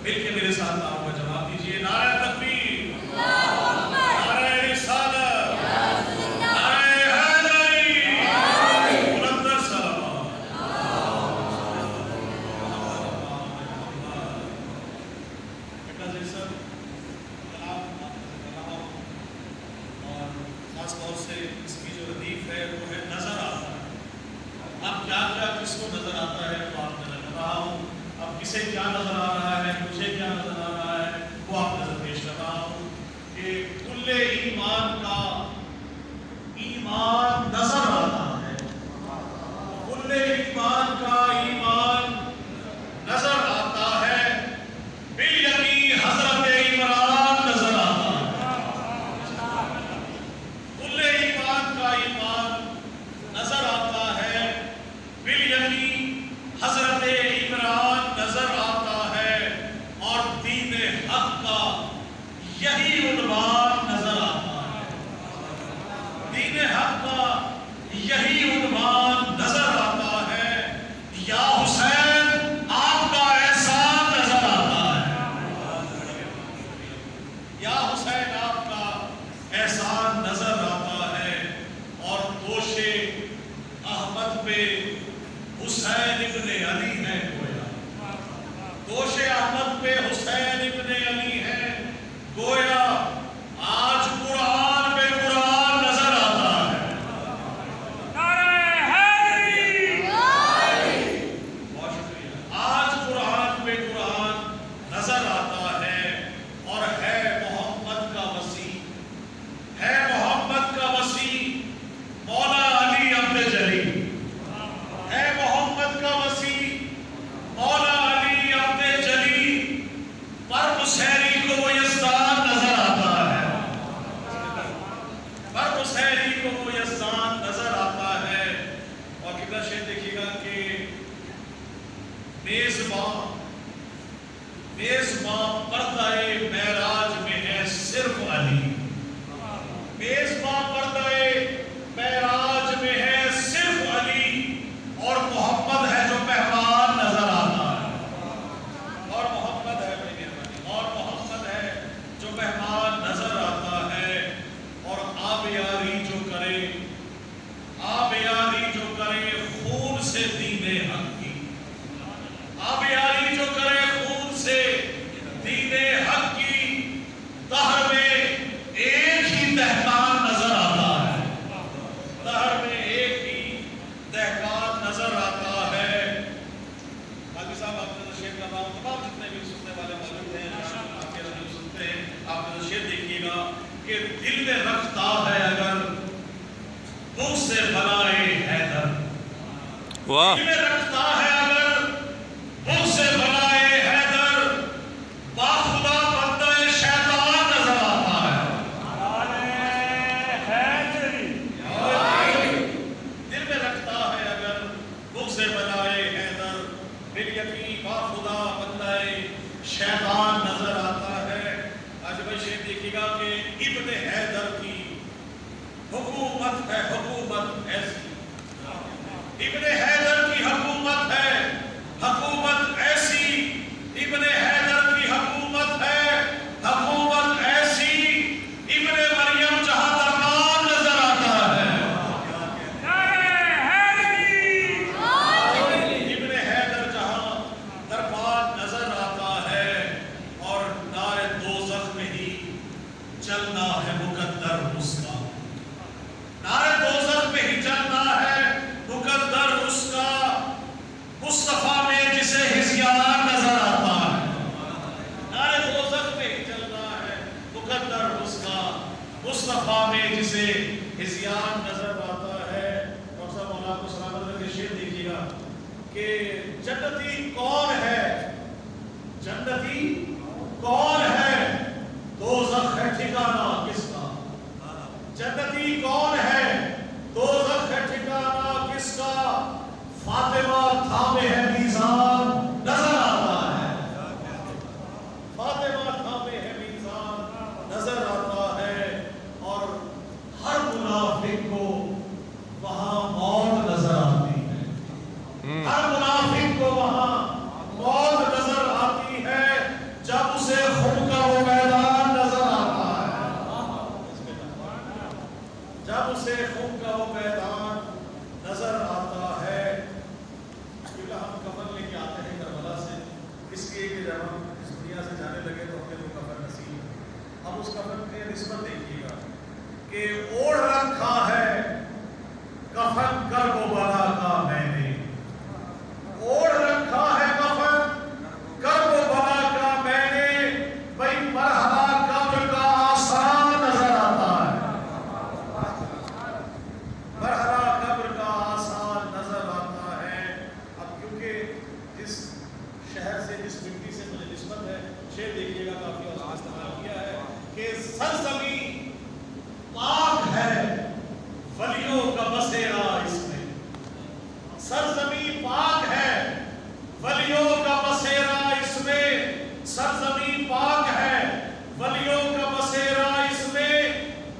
مل کے میرے ساتھ نعروں کا جواب دیجیے. نعرہ تکبیر، نعرہ رسالت، نعرہ حیدری، بلندر سلام. بیٹا جیسا کلام اور خاص طور سے اس کی جو ردیف ہے وہ ہے نظر آتا ہے. اب کیا کیا کس کو نظر آتا ہے وہ آپ نے لگا رہا ہوں. اب کسے کیا نظر آ رہا ہے، مجھے کیا نظر آ رہا ہے وہ آپ نظر پیش کر رہا ہوں کہ کل ایمان کا ایمان نظر آتا ہے. کل ایمان کا ایمان نظر آتا ہے. بالیقین حضرت عمران نظر آتا ہے. کل ایمان کا ایمان نظر آتا ہے. بالیقین حضرت عمران نظر آتا ہے. اور دین حق کا یہی عنوان نظر آتا ہے. دین حق کا یہی عنوان نظر آتا ہے. یا حسین آپ کا احسان نظر آتا ہے. یا حسین آپ کا احسان نظر آتا ہے. اور دوش احمد پہ حسین ابن علی ہے گویا. دوش احمد پہ حسین ابن علی ہے گویا. آج قرآن پہ قرآن نظر آتا ہے. نعرہ حیدری، بہت شکریہ. آج قرآن پہ قرآن نظر آتا ہے. اور ہے محمد کا وسیع، ہے محمد کا وسیع مولا علی عبد جلی. ہے محمد کا وسیع مولا علی عبد جلی. پر مسیری کو وہ یزدان نظر آتا ہے. پر مسیری کو وہ یزدان نظر آتا ہے. اور کتنا شعر دیکھیے گا کہ میزباں پردہ معراج میں ہے صرف علی. میزباں پردہ معراج میں ہے صرف علی. اور محمد ہے جو مہمان نظر آتا ہے. اور محمد ہے اور محمد ہے جو مہمان نظر آتا ہے. اور آبیاری جو کرے، آبیاری جو کرے خون سے دین حق کی. آبیاری جو کرے خون سے دین حق کی. دہر میں ایک ہی دہقان نظر آتا ہے. دہر میں ایک ہی دہقان نظر آتا ہے. باقی صاحب آپ نے شعر کا نام تمام جتنے بھی سننے والے موجود ہیں آپ کے رجوع سنتے ہیں. آپ نے شعر دیکھیے گا کہ دل میں رکھتا ہے اگر بغض سے بلائے حیدر. واہ، دل میں رکھتا ہے اگر بغض سے بلائے حیدر. باخدا بندہ شیطان نظر آتا ہے. نعرہ حیدری، دل میں رکھتا ہے اگر بغض سے بلائے حیدر. بالیقین باخدا بندہ شیطان نظر آتا ہے. آج بھائی شعر دیکھیے گا کہ ابن حیدر کی حکومت ہے، حکومت ایسی. ابن حیدر کی حکومت ہے، حکومت ایسی. ابن حیدر کی حکومت ہے، حکومت ایسی. ابن مریم جہاں دربار نظر آتا ہے. نعرہ حیدری، ابن حیدر جہاں دربار نظر آتا ہے. اور نار دوزخ میں ہی چلنا ہے مقدر اس کا. نار دوزخ میں ہی چلنا ہے مقدر اس کا. مصطفیٰ میں جسے ہزیان نظر آتا ہے. نار دوزخ میں ہی چلنا ہے مقدر اس کا. مصطفیٰ میں جسے ہزیان نظر آتا ہے. ڈاکٹر صاحب مولانا کو سلامت رکھے. شعر دیکھیے گا کہ جنتی کون ہے، جنتی کون ہے، دوزخ ہے ٹھکانہ کس کا. جنتی کون ہے، دوزخ ہے ٹھکانہ کس کا. فاطمہ تھامے ہے میزان نظر آتا ہے. فاطمہ تھامے ہے میزان نظر آتا ہے. اور ہر منافق کو وہاں موت نظر آتی ہے. ہر منافق کو وہاں موت نظر آتی ہے. سرزمین پاک ہے ولیوں کا بسیرا اس میں، سرزمین پاک ہے ولیوں کا بسیرا اس میں،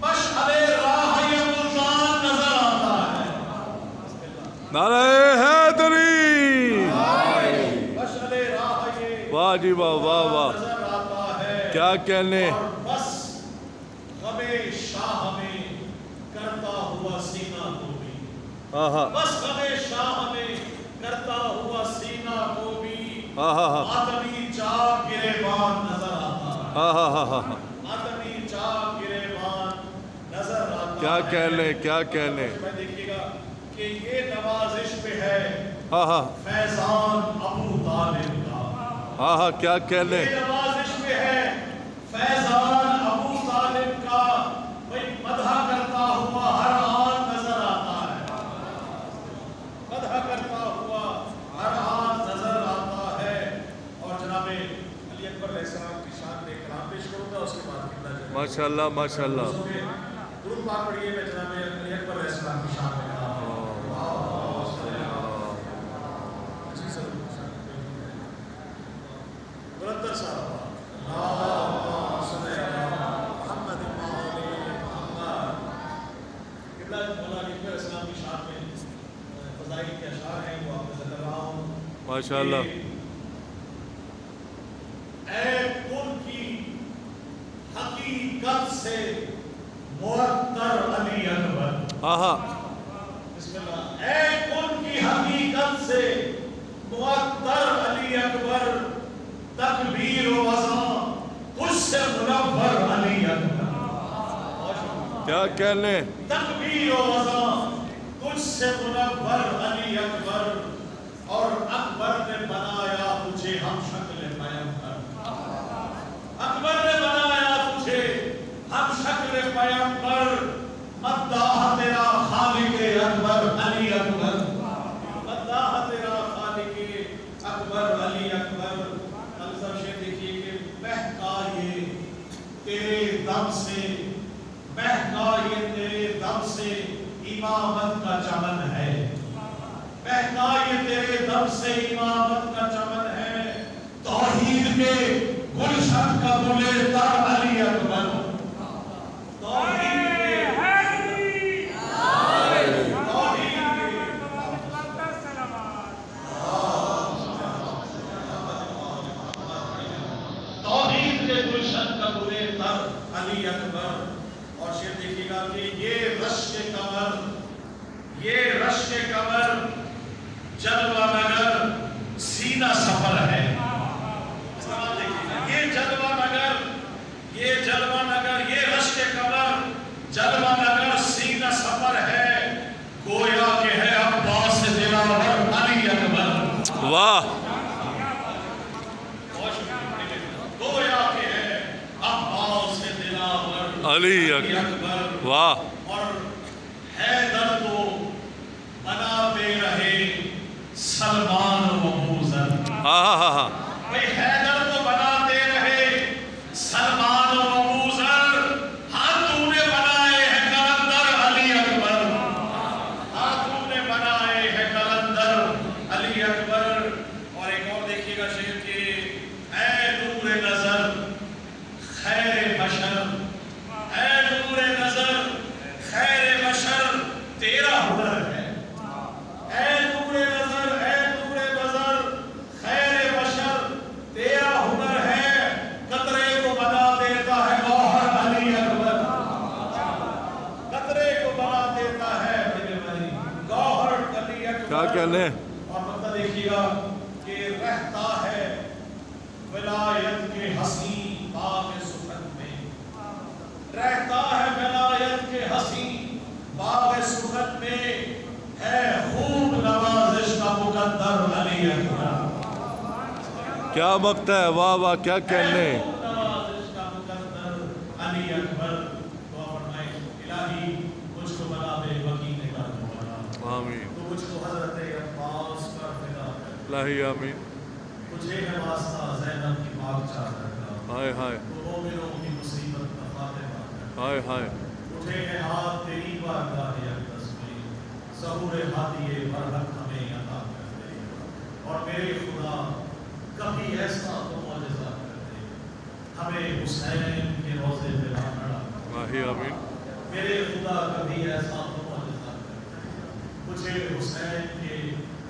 مشعل راہ ملتان نظر آتا ہے۔ نعرہ حیدری، مشعل راہ یہ واہ جی واہ واہ واہ، نظر آتا ہے۔ کیا کہنے، اور بس غم شاہ میں کرتا ہوا سینہ کو بھی، آہا بس غم شاہ میں کرتا ہوا سینہ کو بھی، آہا ماتمی چاک گریبان نظر آتا ہے، آہا آہا، ماتمی چاک گریبان نظر آتا ہے۔ کیا کہنے، کیا کہنے، میں دیکھیے گا کہ یہ نوازش پہ ہے آہا فیضان ابو طالب کا، آہا، کیا کہنے، یہ نوازش پہ ہے فیضان ابو طالب کا، بھئی مدح کرتا ہوا ہر آن نظر آتا ہے، مدح کرتا ہوا ہر آن نظر آتا ہے۔ اور جناب علی اکبر علیہ السلام کی شان میں کلام پیش کروں گا، اس کے بعد کتنا جائے ماشاءاللہ ماشاءاللہ، درود پاک پڑھیے میں جناب علی اکبر علیہ السلام کی شان میں کلام برندر صاحب اللہم صلی علی محمد وعلی محمد۔ قبلہ مولا علی اکبر اسلام کی شان میں فضائل کے اشعار ہیں، وہ آپ کو ذکر رہا ہوں۔ ماشاءاللہ، اے کن کی حقیقت سے معطر علی اکبر، آہا بسم اللہ، اے کن کی حقیقت سے معطر علی اکبر، تکبیر و وضع تجھ سے منور علی اکبر، کیا کہنے، تکبیر و وضع تجھ سے منور علی اکبر، اور اکبر نے بنایا تجھے ہم شکل پیغمبر، اکبر نے بنایا تجھے ہم شکل پیغمبر، مداح تیرا خالق اکبر علی اکبر، مداح تیرا خالق اکبر علی اکبر۔ الزم شیخ دیکھیے کہ مہکا یہ تیرے دم سے، مہکا یہ تیرے دم سے امامت کا چمن ہے، مہکا یہ تیرے دم سے امامت کا چمن ہے، توحید کے گلشن کا گلے تر علی اکبر، توحید کے توحید کے گلشن کا گلے تر علی اکبر۔ اور شیر دیکھیے گا کہ یہ رشک کمر، یہ رشک کمر جلوہ نگر سینہ سفر ہے، یہ جلوہ نگر، یہ جلوہ نگر، یہ رشک کمر جلوہ نگر سینہ سفر ہے، گویا کہ ہے عباس دلاور علی اکبر، واہ گویا کہ ہے عباس دلاور علی اکبر۔ واہ، اور حیدر تو بناتے رہے سلمان و ابوذر، آہا آہا، بھئی حیدر تو بناتے رہے سلمان و ابوذر، ہاں تو نے بنائے ہیں کلندر علی اکبر، ہاں تو نے بنائے ہیں کلندر علی اکبر۔ اور ایک اور دیکھیے گا شعر کے، اے نور نظر خیر بشر، اے نور نظر خیر بشر تیرا ہنر ہے، اے نور نظر، اے نور نظر خیر بشر تیرا ہنر ہے، قطرے کو بنا دیتا ہے گوہر علی اکبر، قطرے کو بنا دیتا ہے گوہر علی اکبر۔ کیا کہنے، اور مطلب دیکھیے گا کہ رہتا ہے ولایت کے حسین باغ سخن میں، رہتا ہے ولایت کے حسین باغ سخن میں، ہے خوب نوازش کا مقدر علی اکبر، کیا وقت ہے، واہ واہ، کیا کہنے، ہے خوب نوازش کا مقدر علی اکبر۔ دعا فرمائے الہی مجھ کو بنا دے وکیل کا دوبارہ، آمین، تو مجھ کو حضرت عباس پر فدا کر، الہی آمین، تجھے ہے واسطہ زینب کی پاک چادر کا، ہائے ہائے تو مومنوں کی مصیبت کا فاتحہ کر، ہائے ہائے، اٹھے ہیں ہاتھ تیری بارگاہ اقدس میں، ظہور ہادی برحق ہمیں حسین کے روضے پہ لا کھڑا واہی آمین میرے خدا کبھی ایسا معجزہ کرتے مجھے حسین کے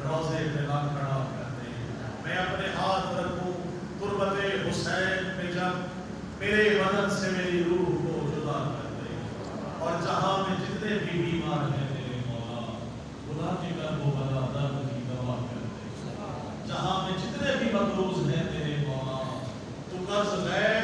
روضے پہ لا کھڑا کرتے میں اپنے ہاتھ رکھوں تربت حسین پہ جب میرے بدن سے میری روح کو جدا کر دے اور جہاں میں جتنے بھی بیمار ہیں میرے مولا خدا کی کرب و بلا درد کی دوا کر دے جہاں میں جتنے بھی مقروض ہیں میرے مولا تو قرض غیر